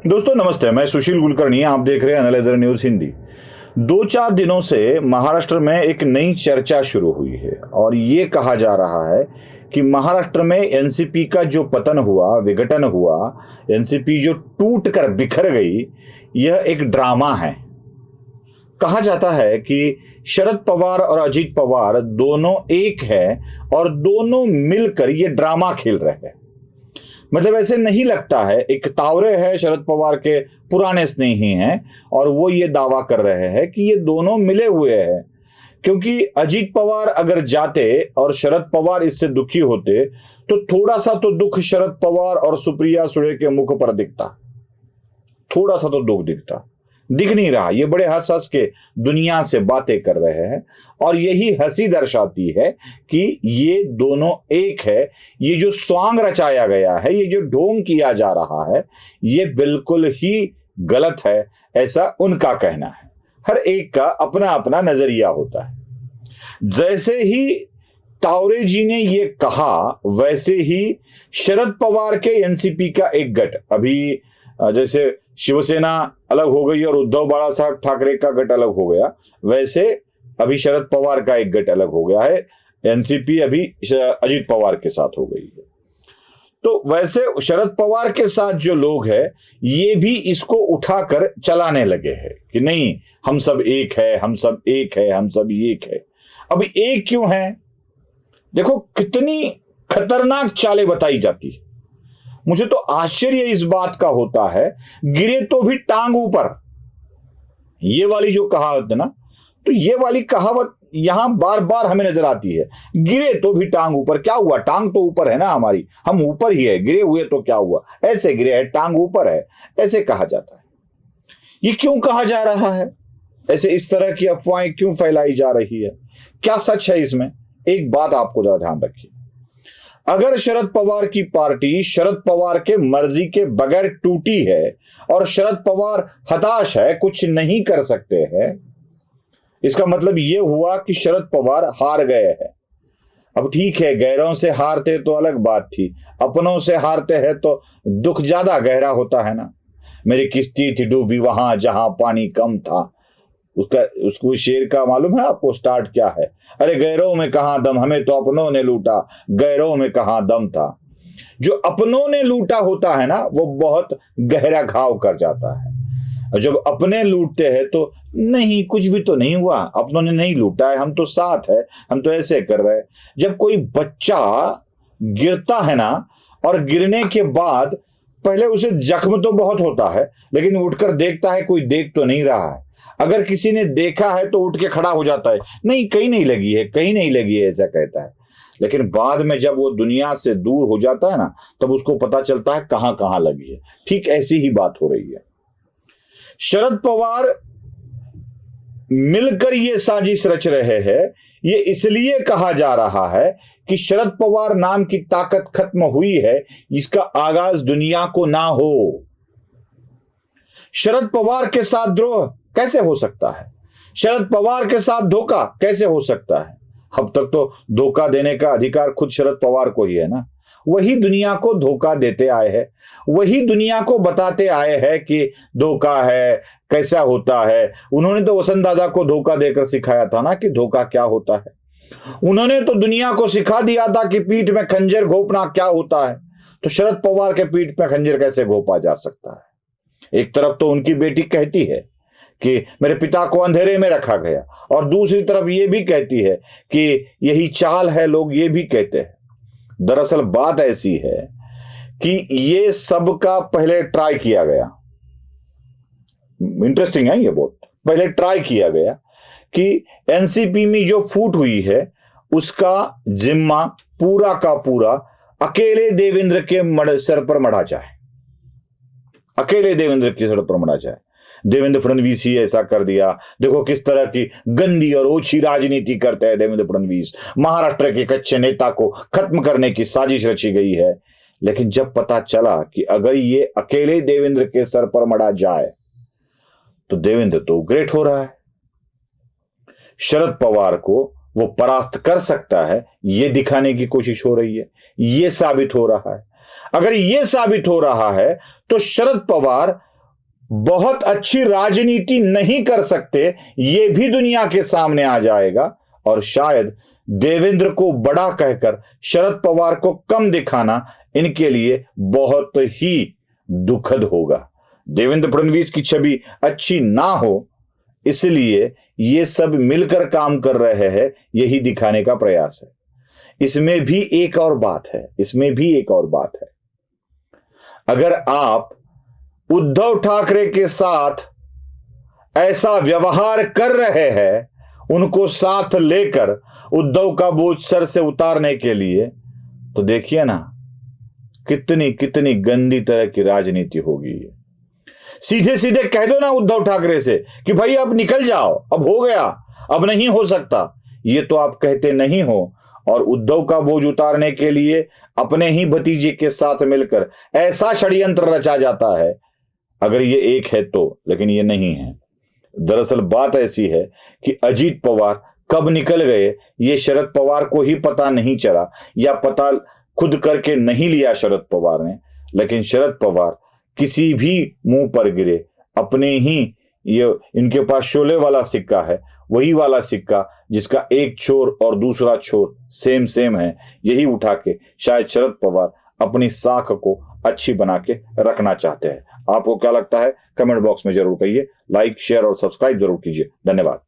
दोस्तों नमस्ते, मैं सुशील कुलकर्णी। आप देख रहे हैं एनालाइजर न्यूज हिंदी। 2-4 दिनों से महाराष्ट्र में एक नई चर्चा शुरू हुई है और ये कहा जा रहा है कि महाराष्ट्र में एनसीपी का जो पतन हुआ, विघटन हुआ, एनसीपी जो टूट कर बिखर गई, यह एक ड्रामा है। कहा जाता है कि शरद पवार और अजीत पवार दोनों एक है और दोनों मिलकर ये ड्रामा खेल रहे हैं। मतलब ऐसे नहीं लगता है। एक तावरे है शरद पवार के पुराने स्नेही हैं और वो ये दावा कर रहे हैं कि ये दोनों मिले हुए हैं, क्योंकि अजीत पवार अगर जाते और शरद पवार इससे दुखी होते तो थोड़ा सा तो दुख शरद पवार और सुप्रिया सुळे के मुख पर दिखता, थोड़ा सा तो दुख दिखता। दिख नहीं रहा। ये बड़े हंस हंस के दुनिया से बातें कर रहे हैं और यही हंसी दर्शाती है कि ये दोनों एक है। ये जो स्वांग रचाया गया है, ये जो ढोंग किया जा रहा है, ये बिल्कुल ही गलत है, ऐसा उनका कहना है। हर एक का अपना अपना नजरिया होता है। जैसे ही तावरे जी ने ये कहा, वैसे ही शरद पवार के एनसीपी का एक गट, अभी जैसे शिवसेना अलग हो गई और उद्धव बाला साहब ठाकरे का गट अलग हो गया, वैसे अभी शरद पवार का एक गट अलग हो गया है। एनसीपी अभी अजीत पवार के साथ हो गई है। तो वैसे शरद पवार के साथ जो लोग हैं, ये भी इसको उठाकर चलाने लगे हैं कि नहीं, हम सब एक है, हम सब एक है, हम सब एक है। अब एक क्यों है? देखो कितनी खतरनाक चालें बताई जाती है। मुझे तो आश्चर्य इस बात का होता है, गिरे तो भी टांग ऊपर, ये वाली जो कहावत है ना, तो ये वाली कहावत यहां बार बार हमें नजर आती है। गिरे तो भी टांग ऊपर। क्या हुआ? टांग तो ऊपर है ना हमारी, हम ऊपर ही है। गिरे हुए तो क्या हुआ? ऐसे गिरे है, टांग ऊपर है, ऐसे कहा जाता है। ये क्यों कहा जा रहा है? ऐसे इस तरह की अफवाहें क्यों फैलाई जा रही है? क्या सच है इसमें? एक बात आपको जरा ध्यान रखिए। अगर शरद पवार की पार्टी शरद पवार के मर्जी के बगैर टूटी है और शरद पवार हताश है, कुछ नहीं कर सकते हैं, इसका मतलब यह हुआ कि शरद पवार हार गए हैं। अब ठीक है, गैरों से हारते तो अलग बात थी, अपनों से हारते हैं तो दुख ज्यादा गहरा होता है ना। मेरी किश्ती थी डूबी वहां जहां पानी कम था। उसको शेर का मालूम है आपको? स्टार्ट क्या है? अरे गैरों में कहां दम, हमें तो अपनों ने लूटा, गैरों में कहां दम था। जो अपनों ने लूटा होता है ना, वो बहुत गहरा घाव कर जाता है। और जब अपने लूटते हैं तो नहीं, कुछ भी तो नहीं हुआ, अपनों ने नहीं लूटा है, हम तो साथ है, हम तो ऐसे कर रहे हैं। जब कोई बच्चा गिरता है ना, और गिरने के बाद पहले उसे जख्म तो बहुत होता है, लेकिन उठकर देखता है कोई देख तो नहीं रहा है। अगर किसी ने देखा है तो उठ के खड़ा हो जाता है, नहीं कहीं नहीं लगी है, कहीं नहीं लगी है, ऐसा कहता है। लेकिन बाद में जब वो दुनिया से दूर हो जाता है ना, तब उसको पता चलता है कहां कहां लगी है। ठीक ऐसी ही बात हो रही है। शरद पवार मिलकर ये साजिश रच रहे हैं। ये इसलिए कहा जा रहा है कि शरद पवार नाम की ताकत खत्म हुई है, इसका आगाज दुनिया को ना हो। शरद पवार के साथ द्रोह कैसे हो सकता है? शरद पवार के साथ धोखा कैसे हो सकता है? अब तक तो धोखा देने का अधिकार खुद शरद पवार को ही है ना। वही दुनिया को धोखा देते आए हैं, वही दुनिया को बताते आए हैं कि धोखा है, कैसा होता है। उन्होंने तो वसंत दादा को धोखा देकर सिखाया था ना कि धोखा क्या होता है। उन्होंने तो दुनिया को सिखा दिया था कि पीठ में खंजर घोंपना क्या होता है। तो शरद पवार के पीठ में खंजर कैसे घोंपा जा सकता है? एक तरफ तो उनकी बेटी कहती है कि मेरे पिता को अंधेरे में रखा गया, और दूसरी तरफ ये भी कहती है कि यही चाल है, लोग ये भी कहते हैं। दरअसल बात ऐसी है कि ये सब का पहले ट्राई किया गया। इंटरेस्टिंग है ये बहुत। पहले ट्राई किया गया कि एनसीपी में जो फूट हुई है, उसका जिम्मा पूरा का पूरा अकेले देवेंद्र के सर पर मढ़ा जाए। अकेले देवेंद्र के सर पर मढ़ा जाए। देवेंद्र फडणवीस ही ऐसा कर दिया। देखो किस तरह की गंदी और ओछी राजनीति करते हैं देवेंद्र फडणवीस। महाराष्ट्र के कच्चे नेता को खत्म करने की साजिश रची गई है। लेकिन जब पता चला कि अगर ये अकेले देवेंद्र के सर पर मढ़ा जाए तो देवेंद्र तो ग्रेट हो रहा है, शरद पवार को वो परास्त कर सकता है, ये दिखाने की कोशिश हो रही है, ये साबित हो रहा है। अगर ये साबित हो रहा है तो शरद पवार बहुत अच्छी राजनीति नहीं कर सकते, यह भी दुनिया के सामने आ जाएगा। और शायद देवेंद्र को बड़ा कहकर शरद पवार को कम दिखाना इनके लिए बहुत ही दुखद होगा। देवेंद्र फडणवीस की छवि अच्छी ना हो, इसलिए ये सब मिलकर काम कर रहे हैं, यही दिखाने का प्रयास है। इसमें भी एक और बात है, अगर आप उद्धव ठाकरे के साथ ऐसा व्यवहार कर रहे हैं, उनको साथ लेकर उद्धव का बोझ सर से उतारने के लिए, तो देखिए ना कितनी कितनी गंदी तरह की राजनीति होगी। सीधे सीधे कह दो ना उद्धव ठाकरे से कि भाई अब निकल जाओ, अब हो गया, अब नहीं हो सकता। ये तो आप कहते नहीं हो, और उद्धव का बोझ उतारने के लिए अपने ही भतीजे के साथ मिलकर ऐसा षड्यंत्र रचा जाता है। अगर ये एक है तो, लेकिन ये नहीं है। दरअसल बात ऐसी है कि अजीत पवार कब निकल गए ये शरद पवार को ही पता नहीं चला, या पता खुद करके नहीं लिया शरद पवार ने। लेकिन शरद पवार किसी भी मुंह पर गिरे, अपने ही ये इनके पास शोले वाला सिक्का है, वही वाला सिक्का जिसका एक छोर और दूसरा छोर सेम है, यही उठा के शायद शरद पवार अपनी साख को अच्छी बना के रखना चाहते हैं। आपको क्या लगता है? कमेंट बॉक्स में जरूर कहिए। लाइक, शेयर और सब्सक्राइब जरूर कीजिए। धन्यवाद।